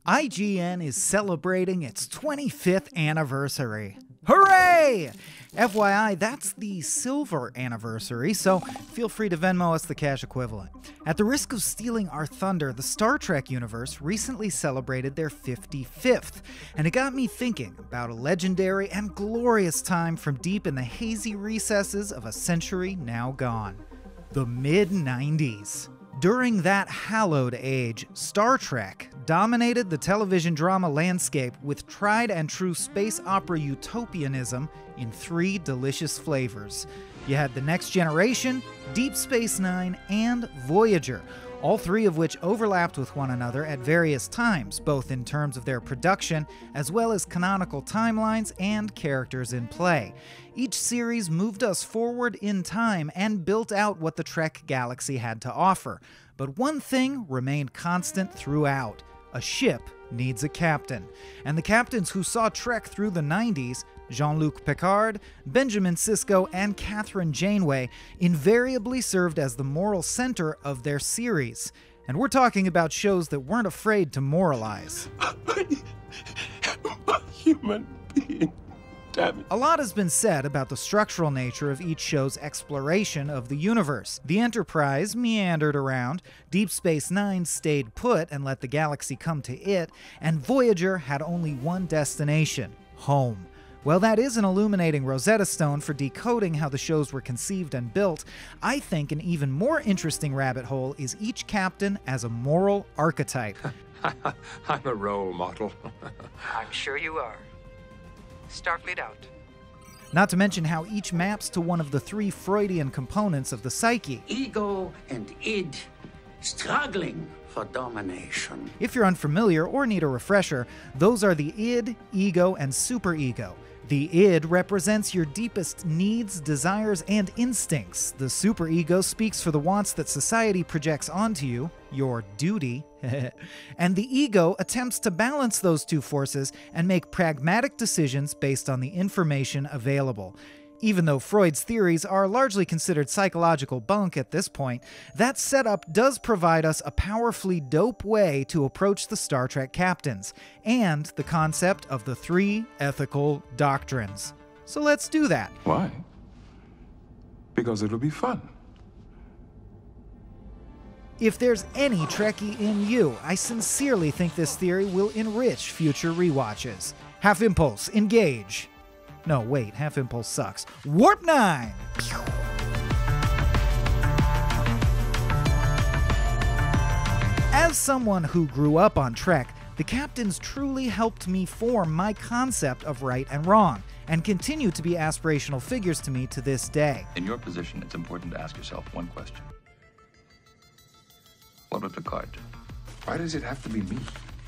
IGN is celebrating its 25th anniversary. Hooray! FYI, that's the silver anniversary, so feel free to Venmo us the cash equivalent. At the risk of stealing our thunder, the Star Trek universe recently celebrated their 55th, and it got me thinking about a legendary and glorious time from deep in the hazy recesses of a century now gone. The mid-90s. During that hallowed age, Star Trek dominated the television drama landscape with tried and true space opera utopianism in 3 delicious flavors. You had The Next Generation, Deep Space Nine, and Voyager, all 3 of which overlapped with one another at various times, both in terms of their production as well as canonical timelines and characters in play. Each series moved us forward in time and built out what the Trek galaxy had to offer. But one thing remained constant throughout: a ship needs a captain. And the captains who saw Trek through the 90s, Jean-Luc Picard, Benjamin Sisko, and Kathryn Janeway, invariably served as the moral center of their series. And we're talking about shows that weren't afraid to moralize. Human being. Damn it. A lot has been said about the structural nature of each show's exploration of the universe. The Enterprise meandered around, Deep Space Nine stayed put and let the galaxy come to it, and Voyager had only one destination: home. Well, that is an illuminating Rosetta Stone for decoding how the shows were conceived and built. I think an even more interesting rabbit hole is each captain as a moral archetype. I'm a role model. I'm sure you are. Starfleet out. Not to mention how each maps to one of the 3 Freudian components of the psyche. Ego and id struggling for domination. If you're unfamiliar or need a refresher, those are the id, ego, and superego. The id represents your deepest needs, desires, and instincts. The superego speaks for the wants that society projects onto you, your duty. And the ego attempts to balance those 2 forces and make pragmatic decisions based on the information available. Even though Freud's theories are largely considered psychological bunk at this point, that setup does provide us a powerfully dope way to approach the Star Trek captains, and the concept of the 3 ethical doctrines. So let's do that. Why? Because it'll be fun. If there's any Trekkie in you, I sincerely think this theory will enrich future rewatches. Half Impulse, engage. No, wait, Half Impulse sucks. Warp 9! As someone who grew up on Trek, the captains truly helped me form my concept of right and wrong, and continue to be aspirational figures to me to this day. In your position, it's important to ask yourself one question. What would Picard do? Why does it have to be me?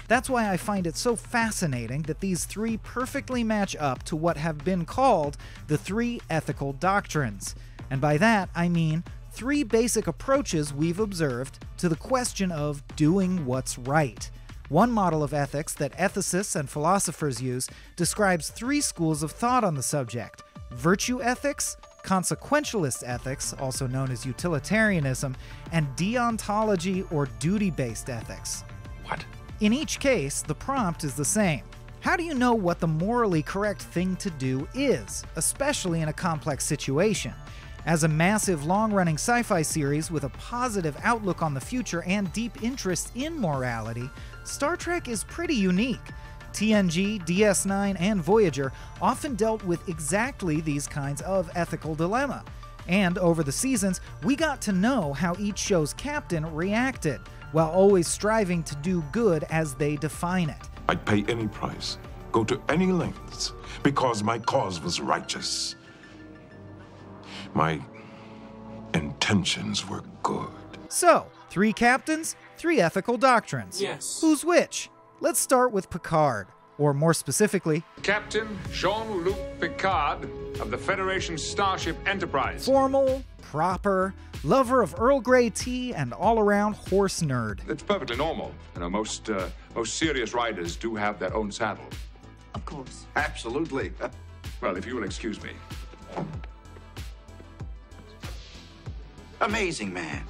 That's why I find it so fascinating that these 3 perfectly match up to what have been called the 3 ethical doctrines. And by that, I mean 3 basic approaches we've observed to the question of doing what's right. One model of ethics that ethicists and philosophers use describes 3 schools of thought on the subject: virtue ethics, consequentialist ethics, also known as utilitarianism, and deontology or duty-based ethics. What? In each case, the prompt is the same. How do you know what the morally correct thing to do is, especially in a complex situation? As a massive, long-running sci-fi series with a positive outlook on the future and deep interest in morality, Star Trek is pretty unique. TNG, DS9, and Voyager often dealt with exactly these kinds of ethical dilemma. And over the seasons, we got to know how each show's captain reacted, while always striving to do good as they define it. I'd pay any price, go to any lengths, because my cause was righteous. My intentions were good. So, 3 captains, 3 ethical doctrines. Yes. Who's which? Let's start with Picard, or more specifically, Captain Jean-Luc Picard of the Federation Starship Enterprise. formal, proper, lover of Earl Grey tea, and all-around horse nerd. It's perfectly normal. You know, most serious riders do have their own saddle. Of course. Absolutely. Well, if you will excuse me. Amazing man.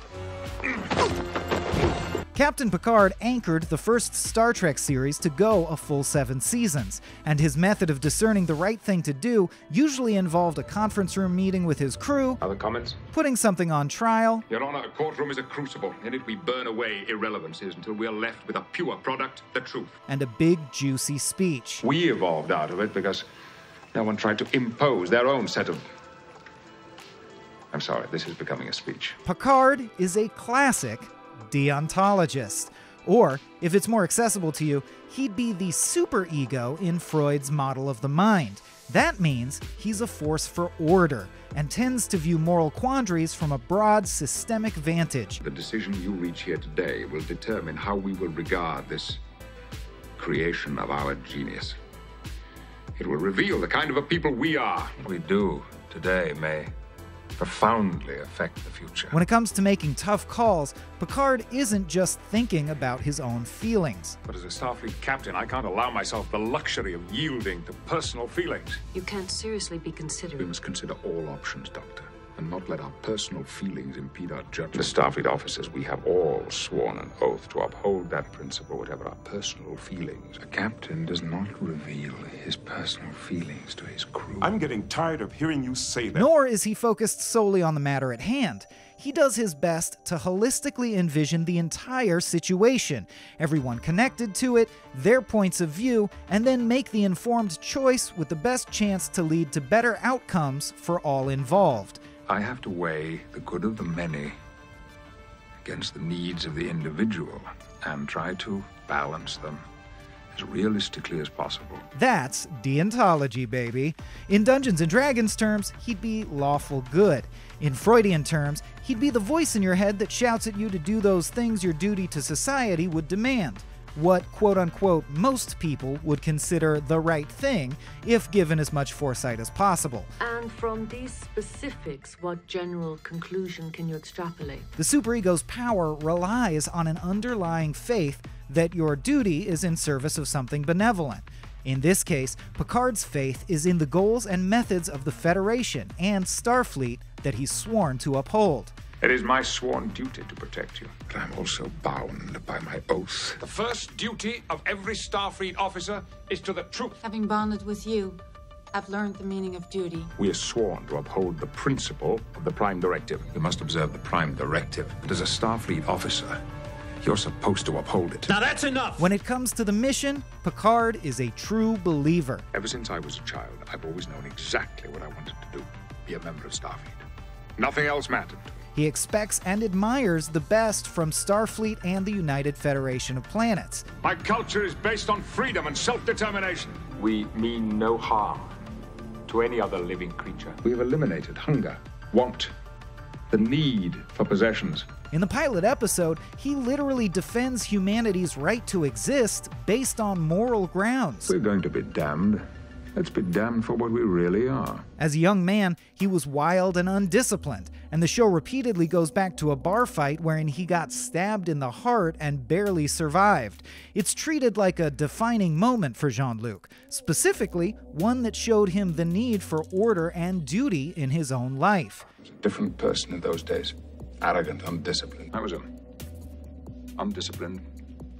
Captain Picard anchored the first Star Trek series to go a full 7 seasons, and his method of discerning the right thing to do usually involved a conference room meeting with his crew, Other comments? putting something on trial, Your Honor, a courtroom is a crucible. In it we burn away irrelevancies until we are left with a pure product, the truth. and a big, juicy speech. We evolved out of it because no one tried to impose their own set of... I'm sorry, this is becoming a speech. Picard is a classic deontologist. Or, if it's more accessible to you, he'd be the superego in Freud's model of the mind. That means he's a force for order, and tends to view moral quandaries from a broad, systemic vantage. The decision you reach here today will determine how we will regard this creation of our genius. It will reveal the kind of a people we are. What we do today may profoundly affect the future. When it comes to making tough calls, Picard isn't just thinking about his own feelings. But as a Starfleet captain, I can't allow myself the luxury of yielding to personal feelings. You can't seriously be We considering. must consider all options, Doctor, and not let our personal feelings impede our judgment. The Starfleet officers, we have all sworn an oath to uphold that principle, whatever our personal feelings. A captain does not reveal his personal feelings to his crew. I'm getting tired of hearing you say that. Nor is he focused solely on the matter at hand. He does his best to holistically envision the entire situation, everyone connected to it, their points of view, and then make the informed choice with the best chance to lead to better outcomes for all involved. I have to weigh the good of the many against the needs of the individual and try to balance them as realistically as possible. That's deontology, baby. In Dungeons & Dragons terms, he'd be lawful good. In Freudian terms, he'd be the voice in your head that shouts at you to do those things your duty to society would demand. What, quote-unquote, most people would consider the right thing if given as much foresight as possible. And from these specifics, what general conclusion can you extrapolate? The superego's power relies on an underlying faith that your duty is in service of something benevolent. In this case, Picard's faith is in the goals and methods of the Federation and Starfleet that he's sworn to uphold. It is my sworn duty to protect you, but I'm also bound by my oath. The first duty of every Starfleet officer is to the truth. Having bonded with you, I've learned the meaning of duty. We are sworn to uphold the principle of the Prime Directive. We must observe the Prime Directive, but as a Starfleet officer, you're supposed to uphold it. Now that's enough! When it comes to the mission, Picard is a true believer. Ever since I was a child, I've always known exactly what I wanted to do. Be a member of Starfleet. Nothing else mattered. He expects and admires the best from Starfleet and the United Federation of Planets. My culture is based on freedom and self-determination. We mean no harm to any other living creature. We have eliminated hunger, want, the need for possessions. In the pilot episode, he literally defends humanity's right to exist based on moral grounds. We're going to be damned. Let's be damned for what we really are. As a young man, he was wild and undisciplined, and the show repeatedly goes back to a bar fight wherein he got stabbed in the heart and barely survived. It's treated like a defining moment for Jean-Luc, specifically one that showed him the need for order and duty in his own life. I was a different person in those days. Arrogant, undisciplined. I was an undisciplined,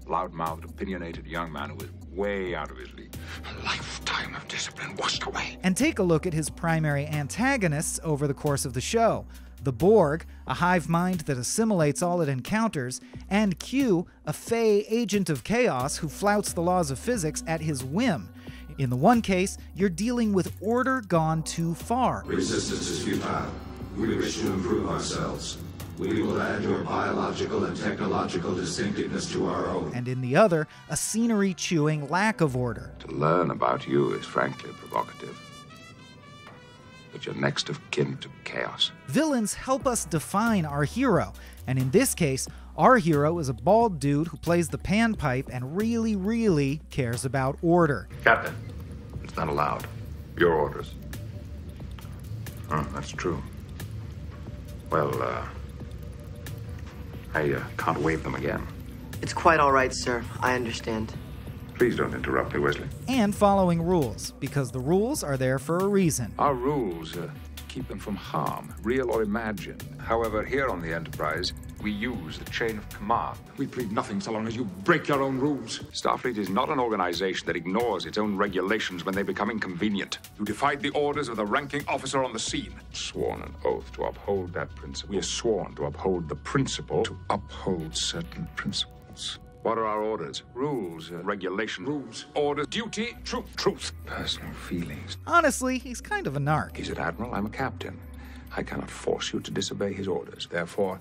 loud-mouthed, opinionated young man who was way out of his league. A lifetime of discipline washed away. And take a look at his primary antagonists over the course of the show. The Borg, a hive mind that assimilates all it encounters, and Q, a Fey agent of chaos who flouts the laws of physics at his whim. In the one case, you're dealing with order gone too far. Resistance is futile. We wish to improve ourselves. We will add your biological and technological distinctiveness to our own. And in the other, a scenery-chewing lack of order. To learn about you is frankly provocative. But you're next of kin to chaos. Villains help us define our hero, and in this case, our hero is a bald dude who plays the panpipe and really, really cares about order. Captain, it's not allowed. Your orders. Oh, that's true. Well, I can't wave them again. It's quite all right, sir. I understand. Please don't interrupt me, Wesley. And following rules, because the rules are there for a reason. Our rules keep them from harm, real or imagined. However, here on the Enterprise, We use the chain of command. We plead nothing so long as you break your own rules. Starfleet is not an organization that ignores its own regulations when they become inconvenient. You defied the orders of the ranking officer on the scene. Sworn an oath to uphold that principle. We are sworn to uphold the principle to uphold certain principles. What are our orders? Rules, regulation, rules, orders, duty, truth. Personal feelings. Honestly, he's kind of a narc. He's an admiral, I'm a captain. I cannot force you to disobey his orders. Therefore,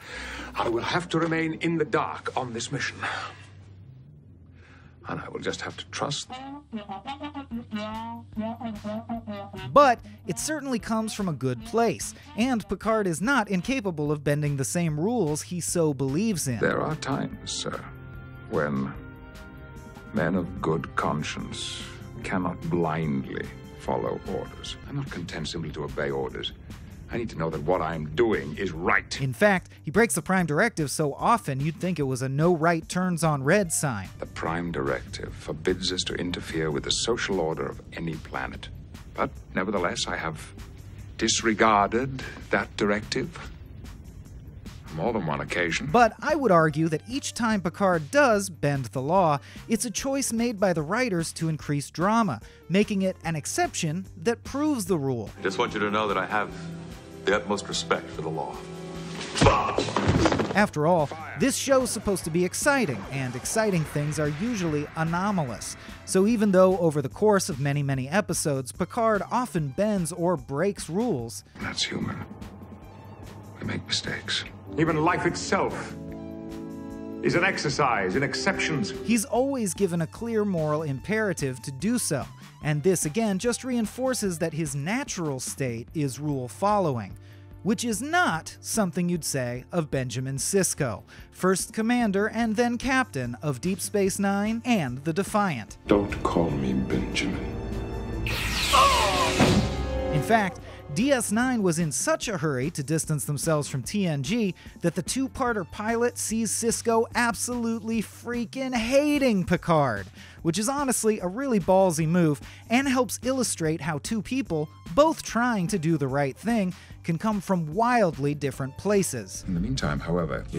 I will have to remain in the dark on this mission. And I will just have to trust. But it certainly comes from a good place, and Picard is not incapable of bending the same rules he so believes in. There are times, sir, when men of good conscience cannot blindly follow orders. I'm not content simply to obey orders. I need to know that what I'm doing is right. In fact, he breaks the Prime Directive so often you'd think it was a no right turns on red sign. The Prime Directive forbids us to interfere with the social order of any planet. But nevertheless, I have disregarded that directive on more than one occasion. But I would argue that each time Picard does bend the law, it's a choice made by the writers to increase drama, making it an exception that proves the rule. I just want you to know that I have the utmost respect for the law. After all, this show's supposed to be exciting, and exciting things are usually anomalous. So even though over the course of many, many episodes, Picard often bends or breaks rules, that's human. We make mistakes. Even life itself is an exercise in exceptions. He's always given a clear moral imperative to do so, and this again just reinforces that his natural state is rule following, which is not something you'd say of Benjamin Sisko, first commander and then captain of Deep Space Nine and the Defiant. Don't call me Benjamin. In fact, DS9 was in such a hurry to distance themselves from TNG that the two-parter pilot sees Sisko absolutely freaking hating Picard, which is honestly a really ballsy move and helps illustrate how two people, both trying to do the right thing, can come from wildly different places. In the meantime, however, I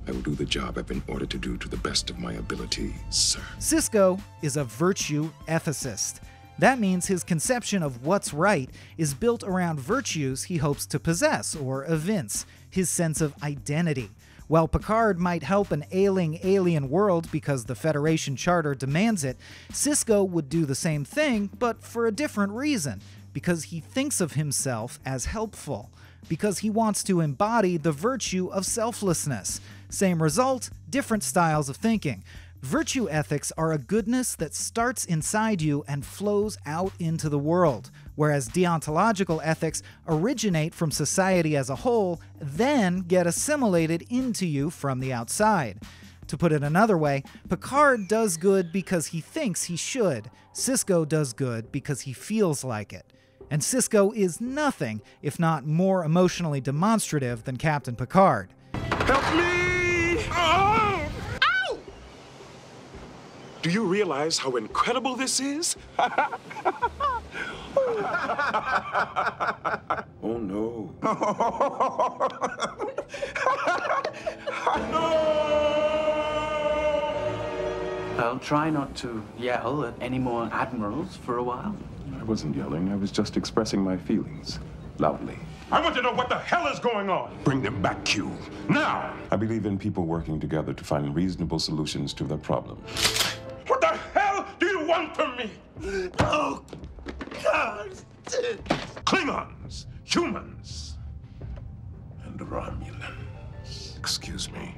will do the job I've been ordered to do to the best of my ability, sir. Sisko is a virtue ethicist. That means his conception of what's right is built around virtues he hopes to possess or evince, his sense of identity. While Picard might help an ailing alien world because the Federation Charter demands it, Sisko would do the same thing, but for a different reason, because he thinks of himself as helpful, because he wants to embody the virtue of selflessness. Same result, different styles of thinking. Virtue ethics are a goodness that starts inside you and flows out into the world, whereas deontological ethics originate from society as a whole, then get assimilated into you from the outside. To put it another way, Picard does good because he thinks he should. Sisko does good because he feels like it. And Sisko is nothing if not more emotionally demonstrative than Captain Picard. Help me! Ow! Do you realize how incredible this is? Oh no. I'll try not to yell at any more admirals for a while. I wasn't yelling. I was just expressing my feelings loudly. I want to know what the hell is going on. Bring them back, Q. Now! I believe in people working together to find reasonable solutions to their problems. What the hell do you want from me? Oh, God. Klingons, humans, and Romulans. Excuse me.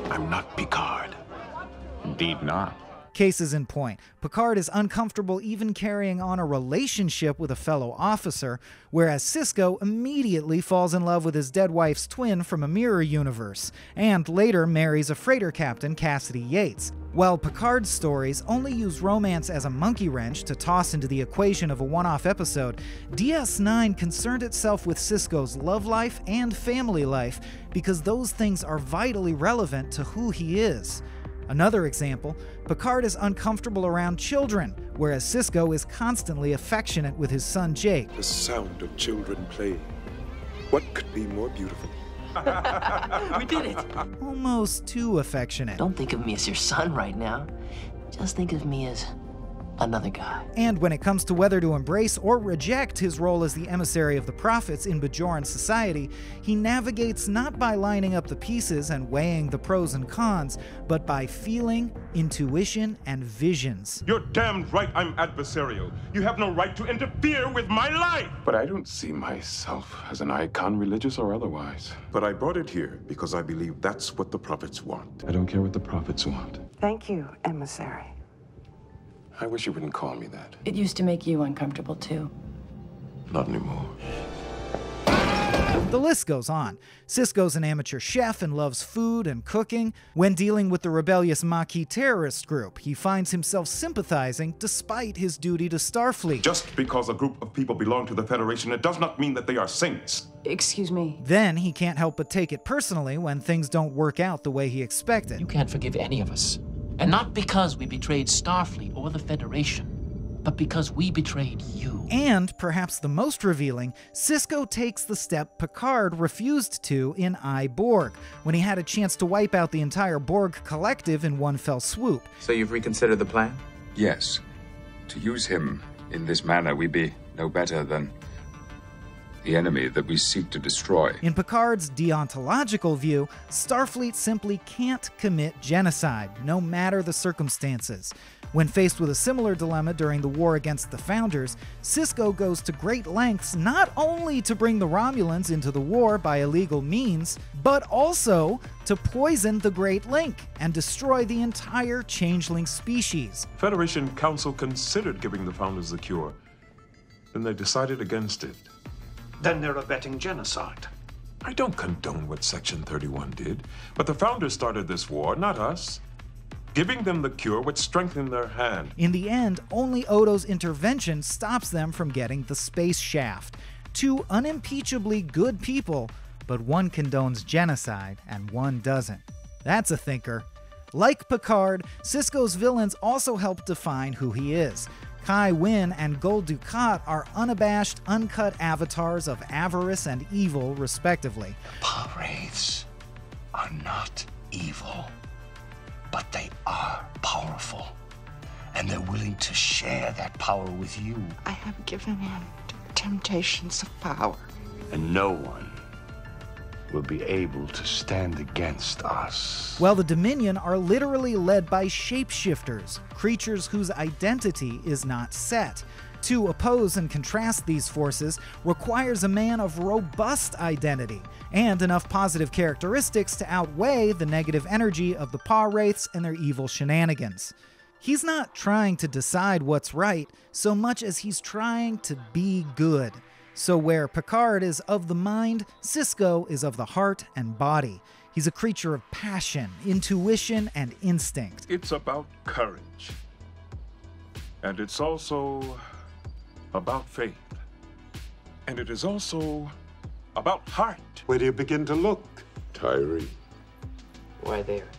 I'm not Picard. Indeed not. Cases in point, Picard is uncomfortable even carrying on a relationship with a fellow officer, whereas Sisko immediately falls in love with his dead wife's twin from a mirror universe, and later marries a freighter captain, Cassidy Yates. While Picard's stories only use romance as a monkey wrench to toss into the equation of a one-off episode, DS9 concerned itself with Sisko's love life and family life because those things are vitally relevant to who he is. Another example, Picard is uncomfortable around children, whereas Sisko is constantly affectionate with his son Jake. The sound of children playing. What could be more beautiful? We did it! Almost too affectionate. Don't think of me as your son right now. Just think of me as another guy. And when it comes to whether to embrace or reject his role as the emissary of the prophets in Bajoran society, he navigates not by lining up the pieces and weighing the pros and cons, but by feeling, intuition, and visions. You're damned right I'm adversarial. You have no right to interfere with my life! But I don't see myself as an icon, religious or otherwise. But I brought it here because I believe that's what the prophets want. I don't care what the prophets want. Thank you, emissary. I wish you wouldn't call me that. It used to make you uncomfortable, too. Not anymore. The list goes on. Sisko's an amateur chef and loves food and cooking. When dealing with the rebellious Maquis terrorist group, he finds himself sympathizing despite his duty to Starfleet. Just because a group of people belong to the Federation, it does not mean that they are saints. Excuse me. Then he can't help but take it personally when things don't work out the way he expected. You can't forgive any of us. And not because we betrayed Starfleet or the Federation, but because we betrayed you. And, perhaps the most revealing, Sisko takes the step Picard refused to in I, Borg, when he had a chance to wipe out the entire Borg collective in one fell swoop. So you've reconsidered the plan? Yes. To use him in this manner, we'd be no better than the enemy that we seek to destroy. In Picard's deontological view, Starfleet simply can't commit genocide, no matter the circumstances. When faced with a similar dilemma during the war against the Founders, Sisko goes to great lengths not only to bring the Romulans into the war by illegal means, but also to poison the Great Link and destroy the entire changeling species. Federation Council considered giving the Founders the cure. Then they decided against it. Then they're abetting genocide. I don't condone what Section 31 did, but the Founders started this war, not us. Giving them the cure would strengthen their hand. In the end, only Odo's intervention stops them from getting the space shaft. Two unimpeachably good people, but one condones genocide and one doesn't. That's a thinker. Like Picard, Sisko's villains also help define who he is. Kai Wynn and Gul Dukat are unabashed, uncut avatars of avarice and evil, respectively. The Wraiths are not evil, but they are powerful, and they're willing to share that power with you. I have given in to the temptations of power. And no one will be able to stand against us. While the Dominion are literally led by shapeshifters, creatures whose identity is not set. To oppose and contrast these forces requires a man of robust identity and enough positive characteristics to outweigh the negative energy of the Paw Wraiths and their evil shenanigans. He's not trying to decide what's right so much as he's trying to be good. So where Picard is of the mind, Sisko is of the heart and body. He's a creature of passion, intuition, and instinct. It's about courage. And it's also about faith. And it is also about heart. Where do you begin to look? Tyree. Why there?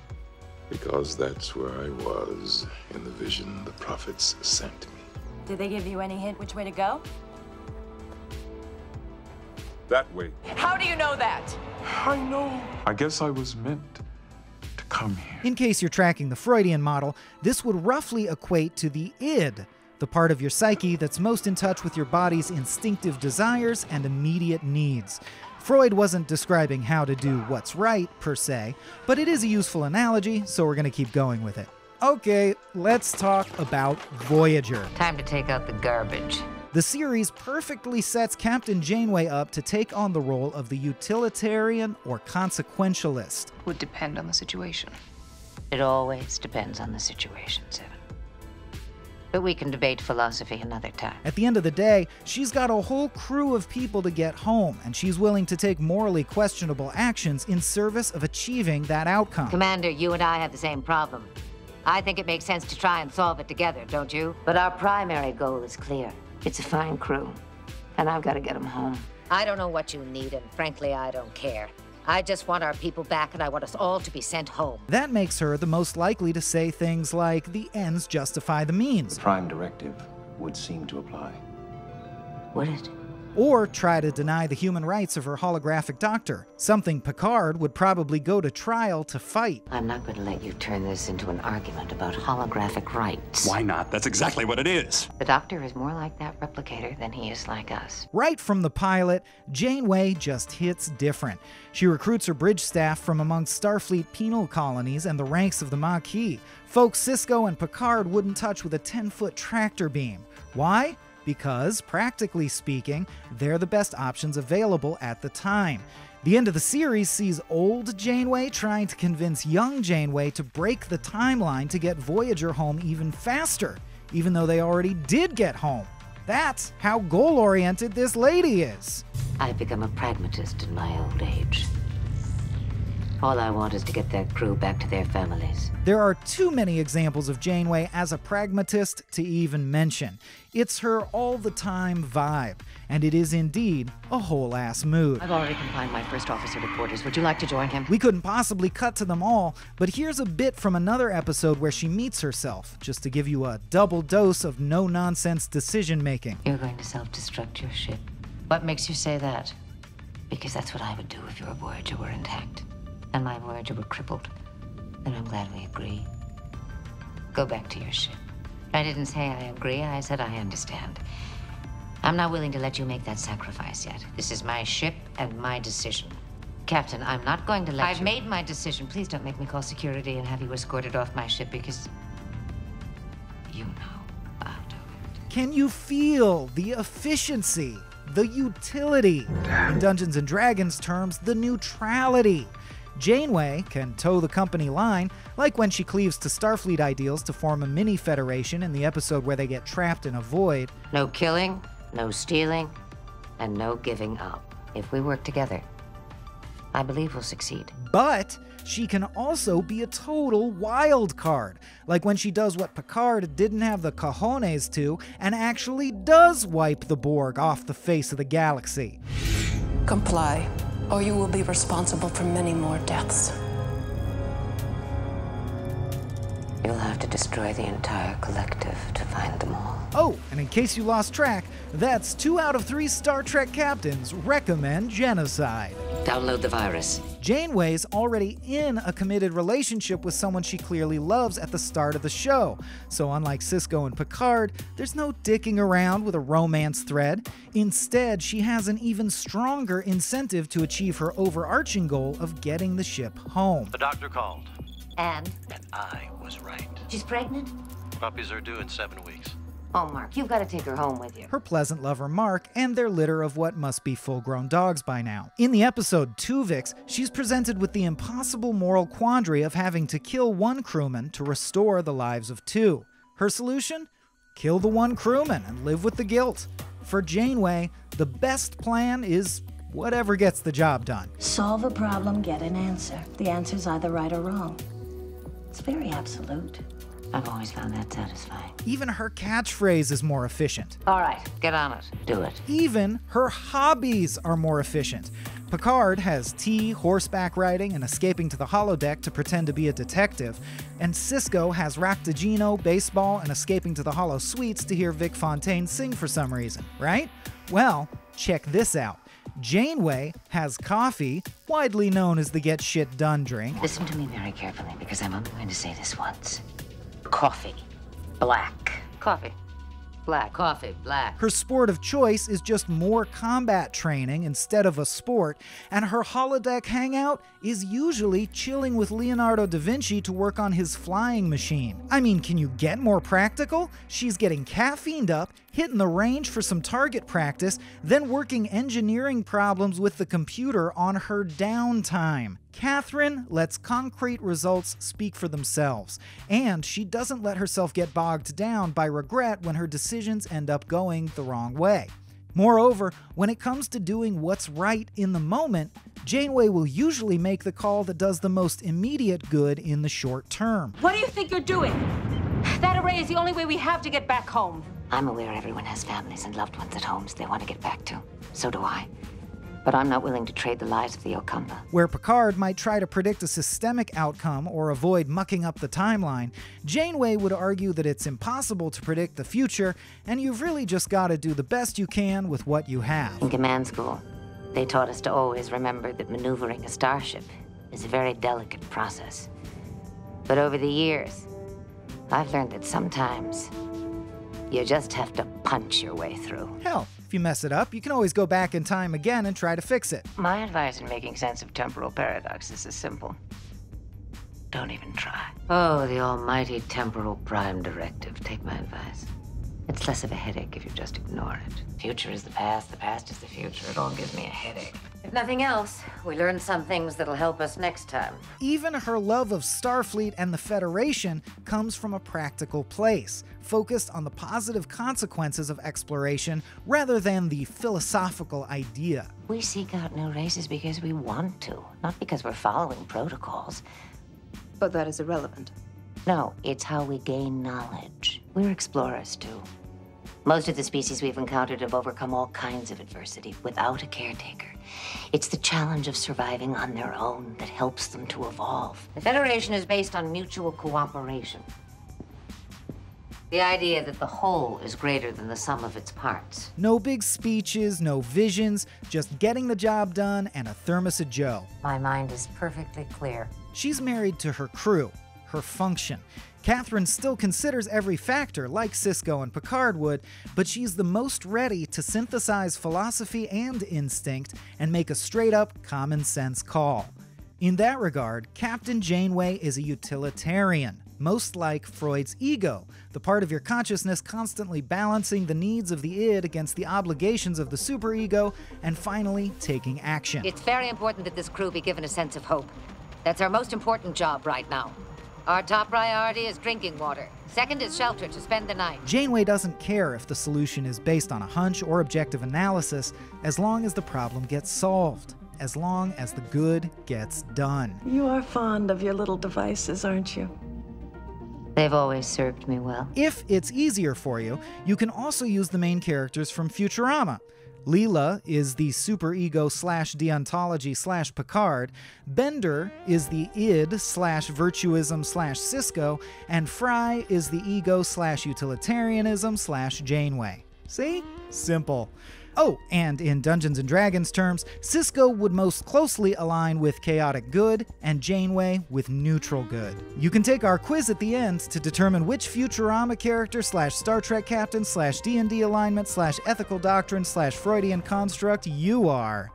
Because that's where I was in the vision the prophets sent me. Did they give you any hint which way to go? That way. How do you know that? I know. I guess I was meant to come here. In case you're tracking the Freudian model, this would roughly equate to the id, the part of your psyche that's most in touch with your body's instinctive desires and immediate needs. Freud wasn't describing how to do what's right, per se, but it is a useful analogy, so we're going to keep going with it. Okay, let's talk about Voyager. Time to take out the garbage. The series perfectly sets Captain Janeway up to take on the role of the utilitarian or consequentialist. Would depend on the situation. It always depends on the situation, Seven. But we can debate philosophy another time. At the end of the day, she's got a whole crew of people to get home, and she's willing to take morally questionable actions in service of achieving that outcome. Commander, you and I have the same problem. I think it makes sense to try and solve it together, don't you? But our primary goal is clear. It's a fine crew, and I've got to get them home. I don't know what you need, and frankly, I don't care. I just want our people back, and I want us all to be sent home. That makes her the most likely to say things like, the ends justify the means. The Prime Directive would seem to apply. Would it? Or try to deny the human rights of her holographic doctor, something Picard would probably go to trial to fight. I'm not going to let you turn this into an argument about holographic rights. Why not? That's exactly what it is. The Doctor is more like that replicator than he is like us. Right from the pilot, Janeway just hits different. She recruits her bridge staff from amongst Starfleet penal colonies and the ranks of the Maquis, folks Sisko and Picard wouldn't touch with a 10-foot tractor beam. Why? Because, practically speaking, they're the best options available at the time. The end of the series sees old Janeway trying to convince young Janeway to break the timeline to get Voyager home even faster, even though they already did get home. That's how goal-oriented this lady is. I've become a pragmatist in my old age. All I want is to get that crew back to their families. There are too many examples of Janeway as a pragmatist to even mention. It's her all-the-time vibe, and it is indeed a whole-ass mood. I've already confined my first officer to quarters. Would you like to join him? We couldn't possibly cut to them all, but here's a bit from another episode where she meets herself, just to give you a double dose of no-nonsense decision-making. You're going to self-destruct your ship. What makes you say that? Because that's what I would do if your Voyager were intact. And my Voyager were crippled. Then I'm glad we agree. Go back to your ship. I didn't say I agree, I said I understand. I'm not willing to let you make that sacrifice yet. This is my ship and my decision. Captain, I'm not going to let you... I've made my decision. Please don't make me call security and have you escorted off my ship because... you know I'll do it. Can you feel the efficiency, the utility? In Dungeons & Dragons terms, the neutrality. Janeway can toe the company line, like when she cleaves to Starfleet ideals to form a mini-federation in the episode where they get trapped in a void. No killing, no stealing, and no giving up. If we work together, I believe we'll succeed. But she can also be a total wild card, like when she does what Picard didn't have the cojones to, and actually does wipe the Borg off the face of the galaxy. Comply, or you will be responsible for many more deaths. You'll have to destroy the entire collective to find them all. Oh, and in case you lost track, that's 2 out of 3 Star Trek captains recommend genocide. Download the virus. Janeway's already in a committed relationship with someone she clearly loves at the start of the show. So unlike Sisko and Picard, there's no dicking around with a romance thread. Instead, she has an even stronger incentive to achieve her overarching goal of getting the ship home. The doctor called. And I was right. She's pregnant? Puppies are due in 7 weeks. Oh, Mark, you've got to take her home with you. Her pleasant lover Mark, and their litter of what must be full-grown dogs by now. In the episode Tuvix, she's presented with the impossible moral quandary of having to kill one crewman to restore the lives of 2. Her solution? Kill the one crewman and live with the guilt. For Janeway, the best plan is whatever gets the job done. Solve a problem, get an answer. The answer's either right or wrong. It's very absolute. I've always found that satisfying. Even her catchphrase is more efficient. All right, get on it. Do it. Even her hobbies are more efficient. Picard has tea, horseback riding, and escaping to the holodeck to pretend to be a detective. And Sisko has Raktajino, baseball, and escaping to the holo suites to hear Vic Fontaine sing for some reason, right? Well, check this out. Janeway has coffee, widely known as the get shit done drink. Listen to me very carefully because I'm only going to say this once. Coffee. Black. Coffee. Black. Coffee. Black. Her sport of choice is just more combat training instead of a sport, and her holodeck hangout is usually chilling with Leonardo da Vinci to work on his flying machine. I mean, can you get more practical? She's getting caffeined up, hitting the range for some target practice, then working engineering problems with the computer on her downtime. Kathryn lets concrete results speak for themselves, and she doesn't let herself get bogged down by regret when her decisions end up going the wrong way. Moreover, when it comes to doing what's right in the moment, Janeway will usually make the call that does the most immediate good in the short term. What do you think you're doing? That array is the only way we have to get back home. I'm aware everyone has families and loved ones at homes they want to get back to. So do I. But I'm not willing to trade the lives of the Okamba. Where Picard might try to predict a systemic outcome or avoid mucking up the timeline, Janeway would argue that it's impossible to predict the future, and you've really just got to do the best you can with what you have. In command school, they taught us to always remember that maneuvering a starship is a very delicate process. But over the years, I've learned that sometimes you just have to punch your way through. Hell, if you mess it up, you can always go back in time again and try to fix it. My advice in making sense of temporal paradoxes is simple. Don't even try. Oh, the almighty temporal prime directive. Take my advice. It's less of a headache if you just ignore it. Future is the past is the future. It all gives me a headache. If nothing else, we learn some things that'll help us next time. Even her love of Starfleet and the Federation comes from a practical place, focused on the positive consequences of exploration rather than the philosophical idea. We seek out new races because we want to, not because we're following protocols. But that is irrelevant. No, it's how we gain knowledge. We're explorers, too. Most of the species we've encountered have overcome all kinds of adversity without a caretaker. It's the challenge of surviving on their own that helps them to evolve. The Federation is based on mutual cooperation. The idea that the whole is greater than the sum of its parts. No big speeches, no visions, just getting the job done and a thermos of Joe. My mind is perfectly clear. She's married to her crew, her function. Kathryn still considers every factor like Sisko and Picard would, but she's the most ready to synthesize philosophy and instinct and make a straight-up common-sense call. In that regard, Captain Janeway is a utilitarian, most like Freud's ego, the part of your consciousness constantly balancing the needs of the id against the obligations of the superego, and finally taking action. It's very important that this crew be given a sense of hope. That's our most important job right now. Our top priority is drinking water. Second is shelter to spend the night. Janeway doesn't care if the solution is based on a hunch or objective analysis, as long as the problem gets solved, as long as the good gets done. You are fond of your little devices, aren't you? They've always served me well. If it's easier for you, you can also use the main characters from Futurama. Leela is the superego / deontology / Picard, Bender is the id / virtuism / Sisko, and Fry is the ego / utilitarianism / Janeway. See? Simple. Oh, and in Dungeons & Dragons terms, Sisko would most closely align with chaotic good and Janeway with neutral good. You can take our quiz at the end to determine which Futurama character / Star Trek captain / D&D alignment / ethical doctrine / Freudian construct you are.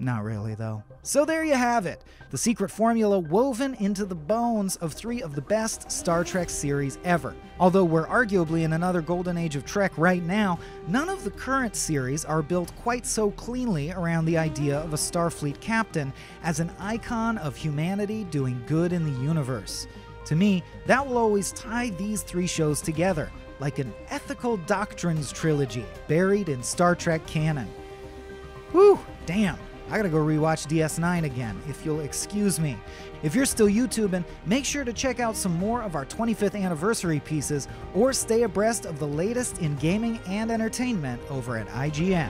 Not really, though. So there you have it. The secret formula woven into the bones of 3 of the best Star Trek series ever. Although we're arguably in another golden age of Trek right now, none of the current series are built quite so cleanly around the idea of a Starfleet captain as an icon of humanity doing good in the universe. To me, that will always tie these 3 shows together, like an ethical doctrines trilogy buried in Star Trek canon. Whew, damn. I gotta go rewatch DS9 again, if you'll excuse me. If you're still YouTubing, make sure to check out some more of our 25th anniversary pieces, or stay abreast of the latest in gaming and entertainment over at IGN.